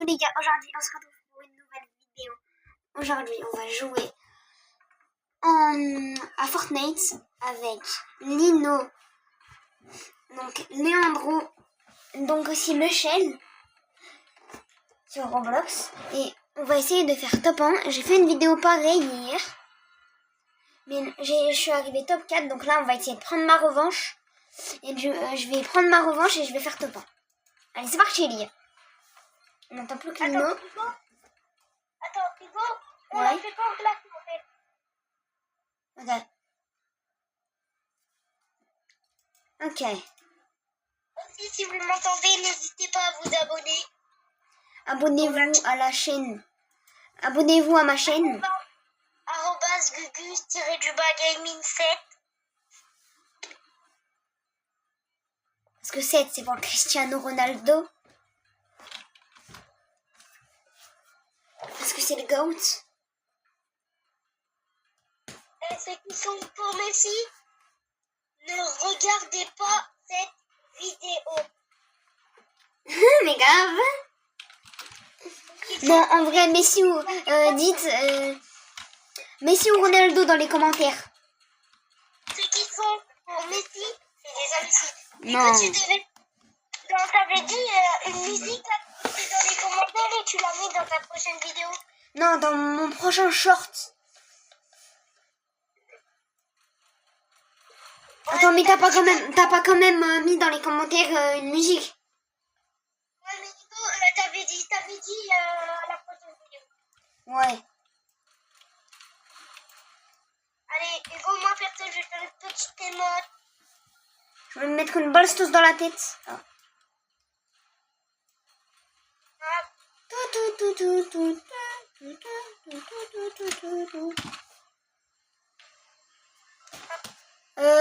les gars, aujourd'hui on se retrouve pour une nouvelle vidéo. Aujourd'hui on va jouer à Fortnite avec Lino, donc Leandro, donc aussi Michel sur Roblox. Et on va essayer de faire top 1. J'ai fait une vidéo pareille hier, mais je suis arrivée top 4, donc là on va essayer de prendre ma revanche. Et je vais prendre ma revanche et je vais faire top 1. Allez, c'est parti les gars. On n'entend plus que Lino. Attends, Hugo, on Ouais. l'a fait pas en classe en fait. Ok. Aussi, si vous m'entendez, n'hésitez pas à vous abonner. Abonnez-vous à la chaîne. Abonnez-vous à ma chaîne. @gugus-gaming7. Parce que 7, c'est pour Cristiano Ronaldo. Parce que c'est le GOAT. Et ceux qui sont pour Messi, ne regardez pas cette vidéo. Mais grave. Non, en vrai, Messi ou... dites... Messi ou Ronaldo dans les commentaires. Ceux qui sont pour Messi, c'est des imbéciles. Non. Quand t'avais dit une musique, là, c'est dans les commentaires et tu la mets dans ta prochaine vidéo. Non, dans mon prochain short. Attends, mais t'as pas quand même mis dans les commentaires une musique. Ouais, mais Nico, t'avais dit la prochaine vidéo. Ouais. Allez, Hugo, moi perso, je vais faire une petite émote. Je vais me mettre une bastos dans la tête. Ah. Ah,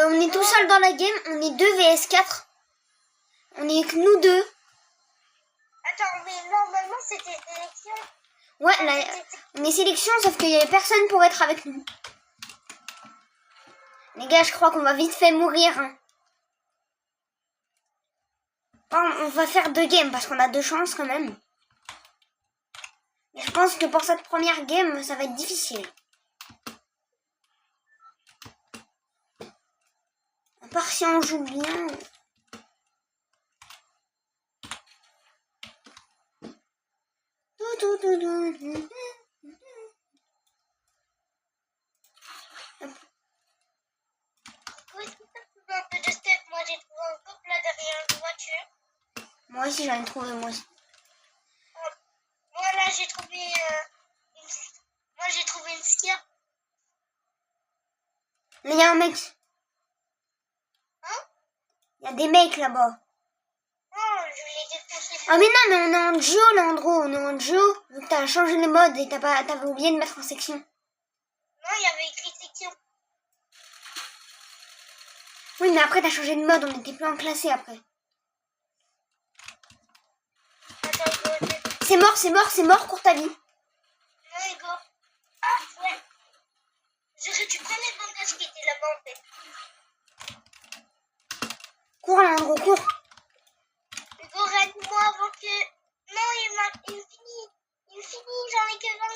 On est tout seul dans la game, on est 2 vs 4. On est que nous deux. attends, mais normalement c'était sélection. Ouais, là, on est sélection, sauf qu'il y avait personne pour être avec nous. Les gars, je crois qu'on va vite fait mourir. Hein. Bon, on va faire 2 games parce qu'on a 2 chances quand même. Mais je pense que pour cette première game, ça va être difficile. À part si on joue bien. Est-ce que t'as trouvé un peu de steak? Moi j'ai trouvé un couple là derrière une voiture. Moi aussi, j'en ai trouvé, moi aussi. Moi là j'ai trouvé une skier. Là, il y a un mec. Hein? Il y a des mecs là-bas. Non, je l'ai défoncé. Ah mais non, mais on est en duo là, Andro. On est en duo. Donc t'as changé les modes et t'avais oublié de mettre en section. Non, il y avait écrit section. Oui, mais après t'as changé de mode. On n'était plus en classé après. Attends, Hugo, C'est mort, cours ta vie. non, Hugo. Ah, ouais. J'aurais dû prendre les bandages qui étaient là-bas en fait. Cours là, Andro, cours. Hugo, rate-moi avant que... Non, il finit, j'en ai que 22.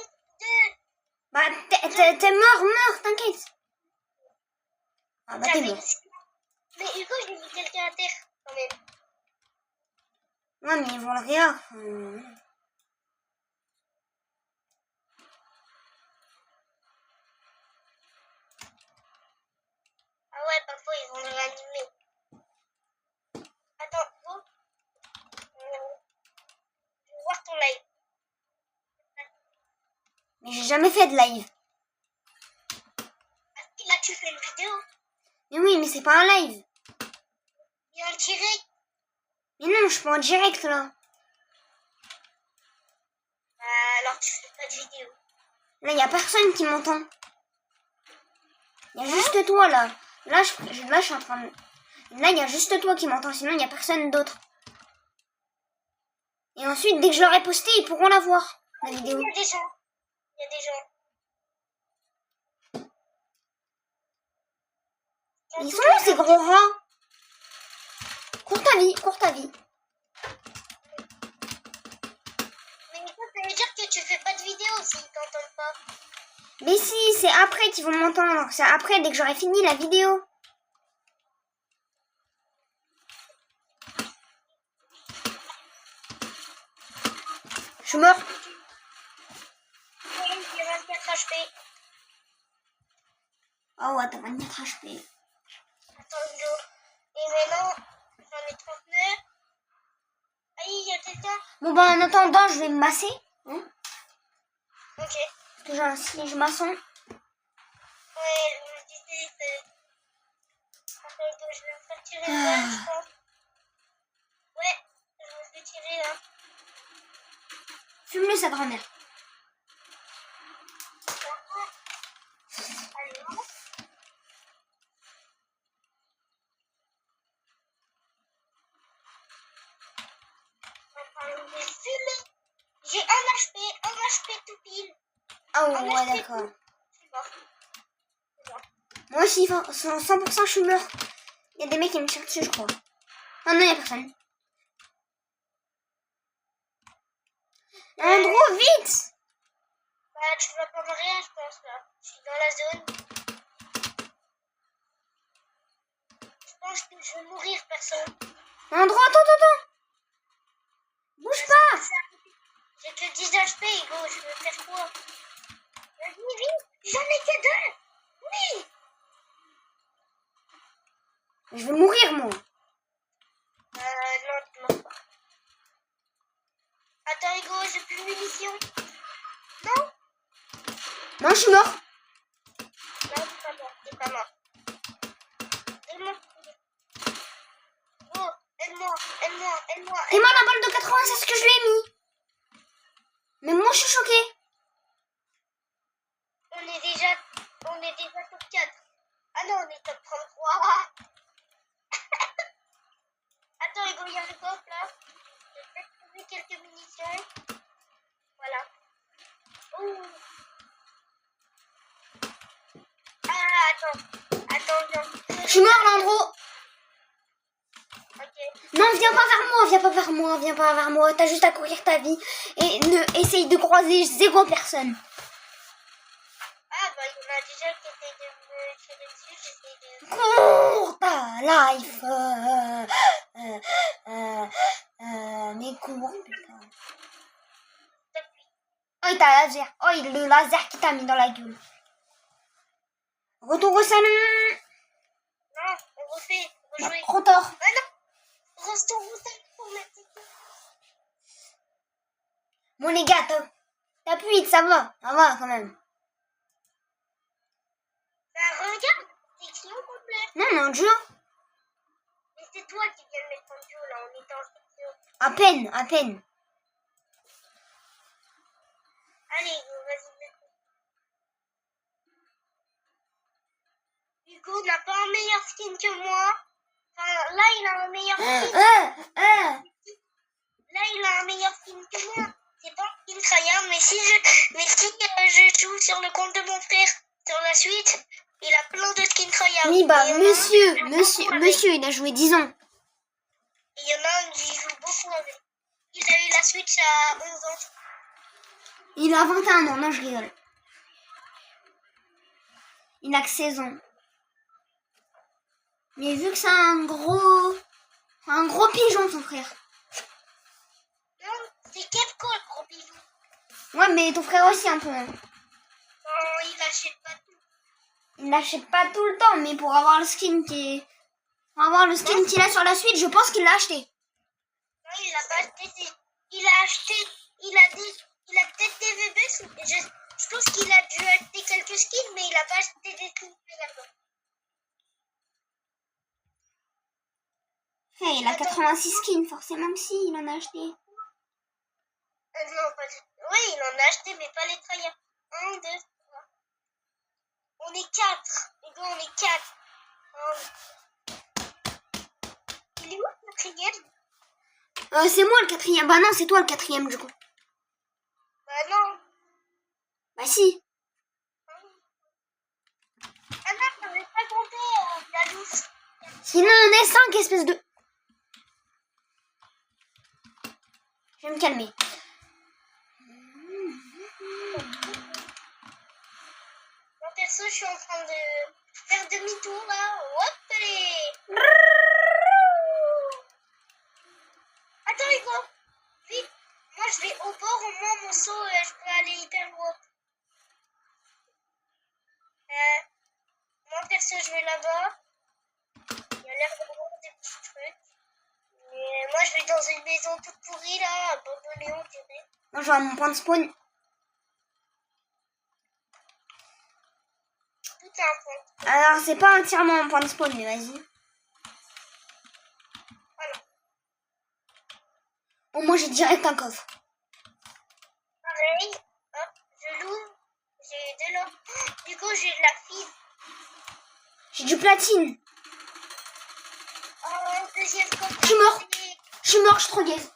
Bah, t'es mort, t'inquiète. Ah bah t'es J'avais mort. une skier. Mais Hugo, j'ai mis quelqu'un à terre quand même. Ouais, mais ils vont le rien. Ah ouais, parfois ils vont le réanimer. Attends, Hugo. Je vais voir ton live. Mais j'ai jamais fait de live. Là, tu fais une vidéo. Mais oui, mais c'est pas un live. Il y a un direct. Mais non, je suis pas en direct là. Alors tu fais pas de vidéo. Là, y a personne qui m'entend. Y a juste toi là. Là, je suis en train de... Là, y a juste toi qui m'entend. Sinon, y a personne d'autre. Et ensuite, dès que je l'aurai posté, ils pourront la voir, la vidéo. Il y a des gens. Ils sont où ces gros rats? Cours ta vie. Mais tu fais pas de vidéo s'ils t'entendent pas. Mais si, c'est après qu'ils vont m'entendre. C'est après, dès que j'aurai fini la vidéo. Je suis mort. Oui, j'ai 24 HP. Oh ouais, t'as 24 HP. Attends, Hugo. Et maintenant, j'en ai 39. Ah, il y a quelqu'un. Bon, bah, en attendant, je vais me masser. Hein, Ok. parce que j'ai un siège maçon. Ouais, je me disais, attends, Hugo, je vais me faire tirer une balle, je pense. Ouais, je me fais tirer là. Fume-le, sa grand-mère. Allez, non. Je vais fumer. J'ai un HP tout pile. Ah Un ouais, HP d'accord. Je suis mort. C'est bon. Moi aussi, 100% je suis mort. Il y a des mecs qui me cherchent dessus, je crois. Ah non, il n'y a personne. Andrew, vite! Bah, tu vas pas mourir, je pense, là. Je suis dans la zone. Je pense que je vais mourir, perso. Andrew, attends. Bouge pas! J'ai que 10 HP, Hugo, je veux faire quoi? Vas-y, vite! J'en ai que 2! Oui! Je vais mourir, moi. Non, tu meurs pas. Attends, Hugo, j'ai plus de munitions. Non? Non, je suis mort. Non, t'es pas mort. Donne-moi. Oh, aide-moi. Et moi, la balle de 80, c'est ce que je lui ai mis. Mais moi, je suis choquée. On est déjà top 4. Ah non, on est top 33. Attends, Hugo, il y a le coffre là. Je vais peut-être trouver quelques munitions. Voilà. Ouh. Ah, attends, viens. Je suis mort, Landreau. Ok. Non, viens pas vers moi. T'as juste à courir ta vie. Et essaye de croiser zéro personne. Ah, bah, il y en a déjà qui essaient de me tirer dessus. J'essaie de. Cours ta life. Mais cours, putain. Oh, il t'a laser. Oh, il le laser qui t'a mis dans la gueule. Retour au salon. Non, on refait. On va jouer. Trop tard. Ah non! Restons au salon pour la petite. Bon, les gars, t'appuies, ça va quand même. Bah, regarde, c'est écrit au complet. Non, mais en duo. Mais c'est toi qui viens de mettre en duo là, on était en section. À peine. Allez, vas-y, mets-toi. Hugo n'a pas un meilleur skin que moi. Enfin, là, il a un meilleur skin. Là, il a un meilleur skin que moi. C'est pas un skin tryhard, mais si je joue sur le compte de mon frère, sur la suite, il a plein de skins tryhard. Oui, bah, Et monsieur, il a joué 10 ans. il y en a un qui joue beaucoup avec. Il a eu la Switch à 11 ans. Il a 21 ans, non, je rigole. Il a que 16 ans. Mais vu que c'est un gros pigeon, son frère. Non, c'est Kevko le gros bijou. Ouais, mais ton frère aussi un peu. Hein. Non, il achète pas tout. Il n'achète pas tout le temps, mais pour avoir le skin qu'il a sur la suite, je pense qu'il l'a acheté. Non, il l'a pas acheté. Il a acheté. Il a peut-être des VB. Je pense qu'il a dû acheter quelques skins, mais il a pas acheté des skins également. Hey, il a 86 skins, forcément que si, il en a acheté. Non, pas du tout. Oui, il en a acheté, mais pas les tryhards. 1, 2, 3. On est 4. Les gars, on est 4. Il est où le quatrième? C'est moi le quatrième. Bah non, c'est toi le quatrième du coup. Bah non. Bah si. Ah non, on n'est pas compté la douce. Sinon on est 5, espèce de... Je vais me calmer. je suis en train de faire demi-tour là. Hop, allez. Attends, Hugo. Vite. Moi, je vais au bord. Au moins, mon saut, je peux aller hyper haut. Moi, perso, je vais là-bas. Il y a l'air d'avoir des petits trucs. Mais moi, je vais dans une maison toute pourrie là, abandonnée, on dirait. Moi, je vais à mon point de spawn. Tout est un point. Alors, c'est pas entièrement un point de spawn, mais vas-y. Voilà. Au moins, j'ai direct un coffre. Pareil. Hop, je l'ouvre. J'ai de l'or. Du coup, j'ai de la fille. J'ai du platine. Oh, deuxième coffre. Je suis mort. Je suis mort, je suis trop gaze.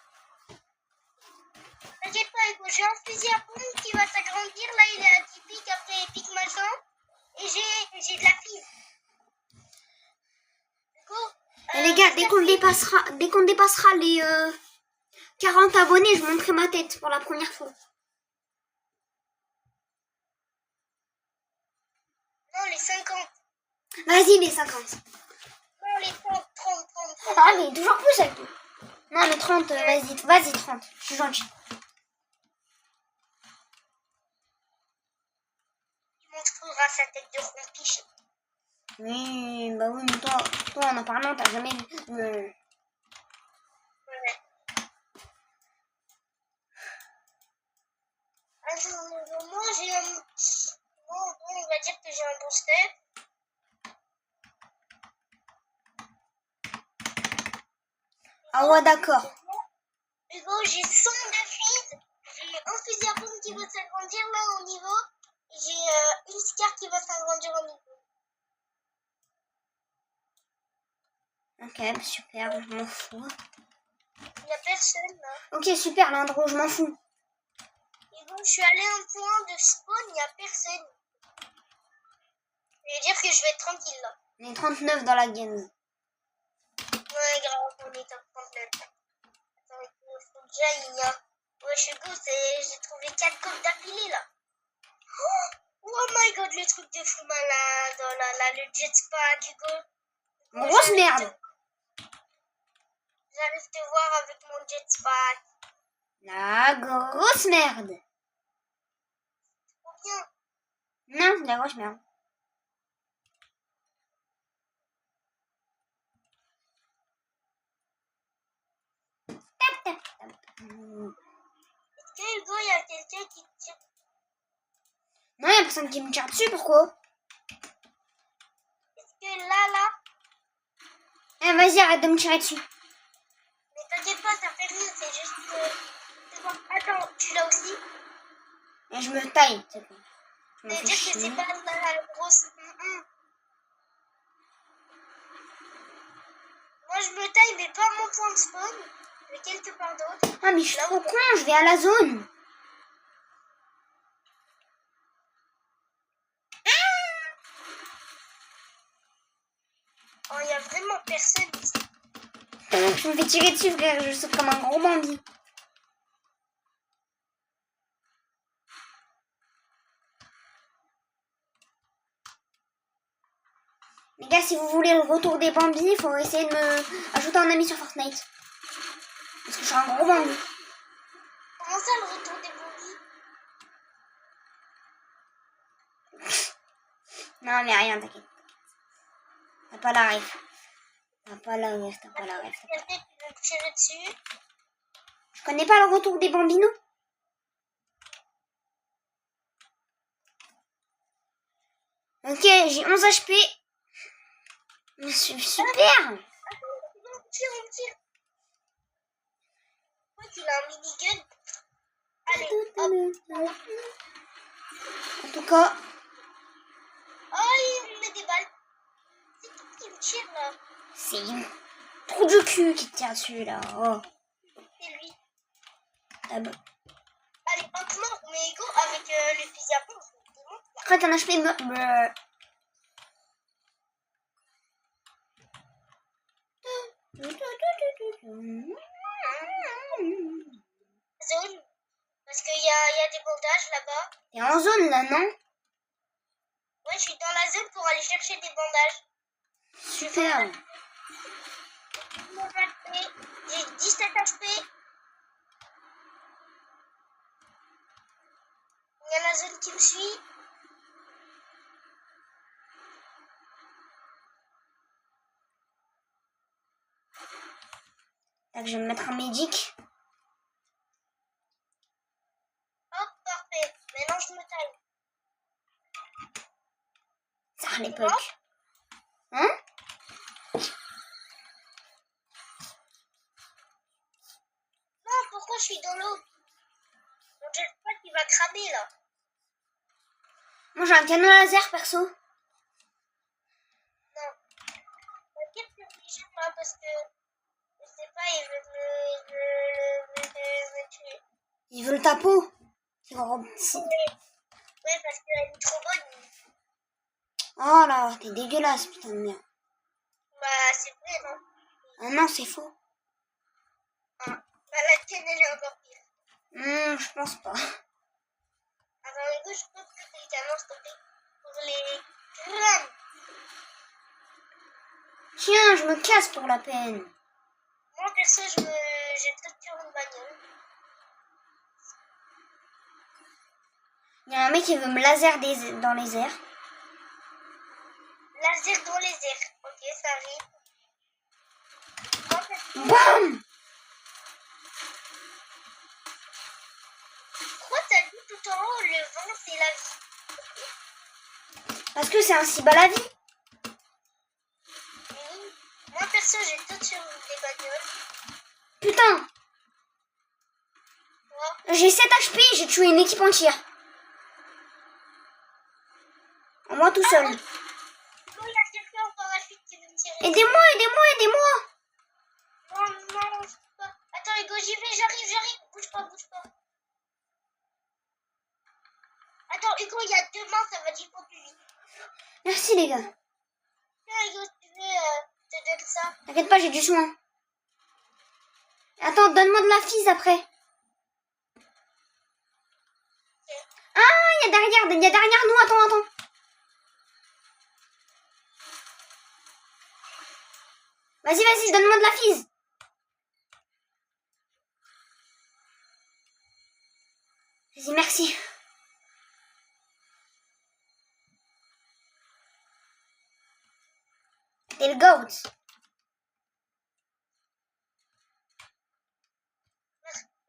T'inquiète pas, Hugo, j'ai un fusil à pompe qui va s'agrandir. Là, il est à 10 pics, après pic machin. Et j'ai de la fille. Hugo, Et les gars, dès qu'on dépassera les 40 abonnés, je montrerai ma tête pour la première fois. Non, les 50. Vas-y, les 50. Non, les 30. Ah, mais toujours plus avec toi. Non, mais 30, vas-y, 30. Je suis gentil. Tu montreras sa tête de rompiche. Oui, bah oui, mais toi en parlant, t'as jamais... Ouais. Alors, moi, j'ai un... Bon, on va dire que j'ai un bon step. Ah ouais, d'accord. Hugo, j'ai 100 de feed. J'ai un fusil à pompe qui va s'agrandir là au niveau. J'ai une scar qui va s'agrandir au niveau. Ok, super, je m'en fous. Il n'y a personne là. Ok, super, l'endroit, je m'en fous. Hugo, je suis allé à un point de spawn, il n'y a personne. Je veux dire que je vais être tranquille là. On est 39 dans la game. Ouais, grave, on est à 39. Attends, il faut que j'aille là. Ouais, Hugo, j'ai trouvé 4 coffres d'affilée là. Oh my god, le truc de fou malade. Oh là là, le jetpack, Hugo. Grosse merde. J'arrive te voir avec mon jetpack. La grosse merde. Trop bien. Non, c'est la grosse merde. Est-ce que Hugo, il y a quelqu'un qui te tire? Non, il n'y a personne qui me tire dessus, pourquoi? Est-ce que là Eh, vas-y, arrête de me tirer dessus. Mais t'inquiète pas, ça fait rien, c'est juste... c'est bon. Attends, tu l'as aussi? Et je me taille, c'est bon. Je me Ça fais veut dire que chier. c'est pas la grosse... Moi, je me taille, mais pas mon point de spawn. Mais quelque part d'autre. Ah, mais je suis trop con, je vais à la zone. Oh, il y a vraiment personne ici. Je me fais tirer dessus, frère, je saute comme un gros bandit. Les gars, si vous voulez le retour des bambis, il faut essayer de me ajouter un ami sur Fortnite. Parce que je suis un gros bandit. Comment ça, le retour des bondis? Non, mais rien, t'inquiète. T'as pas la ref. T'as pas la ref, t'as pas la ref. Quelqu'un qui veut me tirer dessus? Je connais pas le retour des bambinos. Ok, j'ai 11 HP. Super. On tire. Je crois qu'il a un minigun. Allez, hop. En tout cas, Oh, il me met des balles. C'est qui me tire là? c'est un trou de cul qui te tire dessus là. Oh. C'est lui. Ah bah. Allez, hop, mort. Mais Hugo, avec le fusil à pompe, c'est bon. Après, un HP Zone. Parce qu'il y a des bandages là-bas. T'es en zone là, non? Ouais, je suis dans la zone pour aller chercher des bandages. Super. J'ai 17 HP. Il y a la zone qui me suit. Tac, je vais me mettre un médic. Hop, parfait. Maintenant, je me taille. Ça à l'époque. Hein? Non, pourquoi je suis dans l'eau? Mon jetpack, il va cramer, là. Moi, j'ai un canon laser, perso. Non. T'inquiète que je jette là, parce que... Je sais pas, il veut me tuer. Il veut ta peau. C'est grand. Ouais, parce qu'elle est trop bonne. Oh là, t'es dégueulasse, putain de merde. Bah, c'est vrai, non? Ah non, c'est faux. Ah. Bah, la tienne, elle est encore pire. Je pense pas. Attends, Hugo, je peux prêter les canons, s'il te plaît? Pour les crânes. Tiens, je me casse pour la peine. Moi, perso, j'ai peut-être sur une bagnole. Il y a un mec qui veut me laser dans les airs. Laser dans les airs. Ok, ça arrive. BAM! Pourquoi t'as dit tout en haut, le vent, c'est la vie? Parce que c'est ainsi bas la vie. Oui. Moi, perso, j'ai tout sur des bagnoles. Putain! Toi? J'ai 7 HP, j'ai tué une équipe entière. Moi tout seul. Oh, il y a quelqu'un en parachute qui veut me tirer. Aidez-moi, aidez-moi, aidez-moi! Non, non, je peux pas. Attends, Hugo, j'y vais, j'arrive. Bouge pas, bouge pas. Attends, Hugo, il y a 2 mains, ça va 10 fois plus vite. Merci les gars. Tiens, Hugo, si tu veux, te donne ça. T'inquiète pas, j'ai du soin. Attends, donne-moi de la fise après. Ah, il y a derrière nous, attends. Vas-y, donne-moi de la fise. Vas-y, merci. T'es le goat.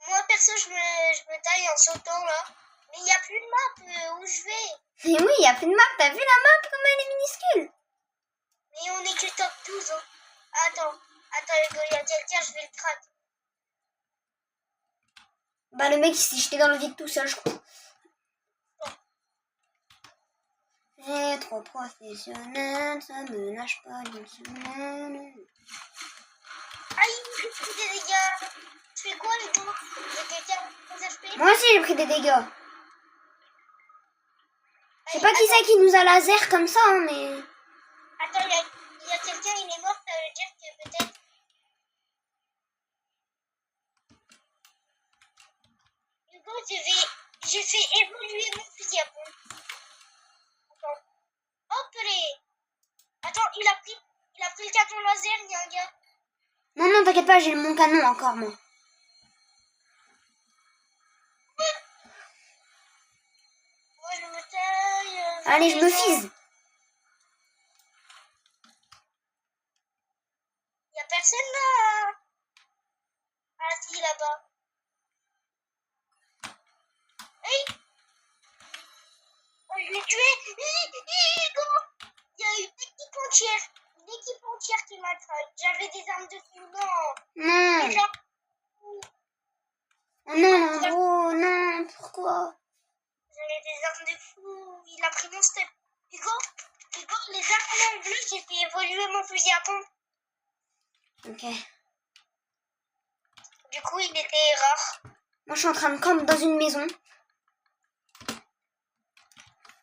Moi, perso, je me taille en sautant, là. Mais il n'y a plus de map où je vais. Mais oui, il y a plus de map. T'as vu la map comme elle est minuscule? Mais on est que top 12. Hein. Attends, Hugo, il y a quelqu'un, je vais le track. Bah le mec il s'est jeté dans le vide tout seul, je crois. C'est trop professionnel, ça me lâche pas d'une semaine. Aïe, j'ai pris des dégâts. Tu fais quoi, Hugo? J'ai quelqu'un qui HP. Moi aussi j'ai pris des dégâts. Je sais pas qui c'est qui nous a laser comme ça, hein, mais... Attends, il y a quelqu'un, il est mort, ça veut dire que peut-être... Hugo, j'ai fait évoluer mon fusil à pompe. Attends. Hop, les... Attends, il a pris le canon laser, il y a un gars. Non, t'inquiète pas, j'ai mon canon encore, moi. Moi, je me taille... Allez, je me fise. Il y a personne là. Ah si, là-bas. Hey, oh, je l'ai tué. Hugo, il y a une équipe entière qui m'a trahi. J'avais des armes de fou. Non. Des armes Oh non, gros, non, pourquoi? J'avais des armes de fou. Il a pris mon step. Hugo, les armes en bleu, j'ai fait évoluer mon fusil à pompe. Ok. Du coup, il était rare. Moi, je suis en train de camper dans une maison.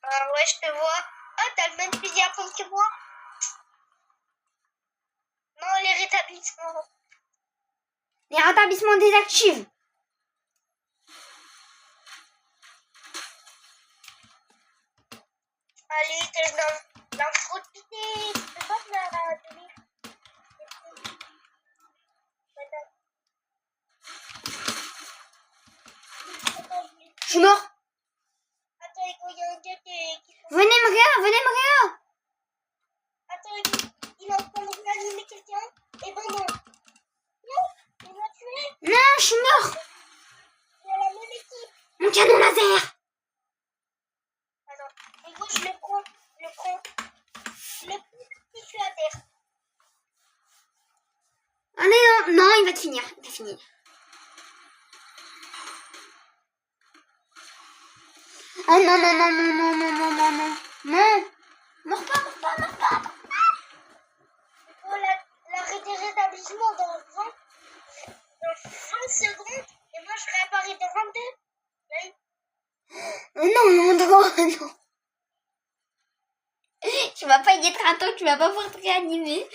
Ah ouais, je te vois. Ah, t'as le même fusil à pompe que moi? Non, les rétablissements. Les rétablissements désactivent. Allez, t'es dans l'info de Pité. Tu peux pas me la donner? Je suis mort. Attends, il y a un gars qui... Venez me réa. Attends, il est en train de réanimer quelqu'un. Et ben non. Non, il m'a tué. Non, je suis mort. Il y a la même équipe. Mon canon laser. Attends, et moi je le prends. Je suis à terre. Allez, non, il va te finir. Il va finir. Oh non. Non. Meurs pas. Il faut l'arrêt des rétablissements dans 20 secondes. Et moi je réapparais dans 22. Oui. Non. Tu vas pas y être à temps, tu vas pas pouvoir te réanimer. Et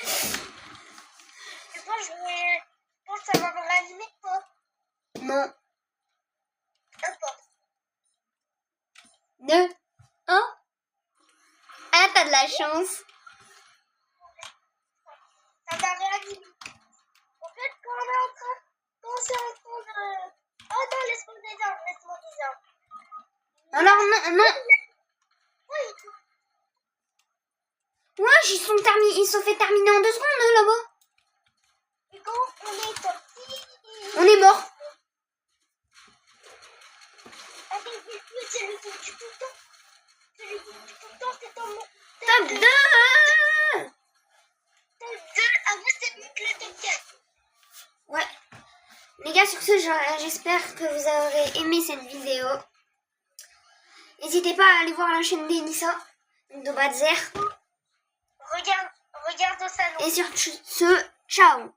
moi je pense que ça va me réanimer toi. Non. N'importe. 2, 1. Ah, t'as de la chance. Ça m'a réanimé. En fait, quand c'est en train de... Oh non, laisse-moi des armes. Alors, non. Oui. Ouais, ils sont fait terminer en 2 secondes, là-bas. Et quand on est sorti... On est mort. Attends, c'est le coup du tout le temps. C'est ton nom. Top 2. Top 2, avant c'est mieux que le top 4. Ouais. Les gars, sur ce, j'espère que vous aurez aimé cette vidéo. N'hésitez pas à aller voir la chaîne d'Enissa, de Badzer. Regarde au salon. Et sur ce, ciao.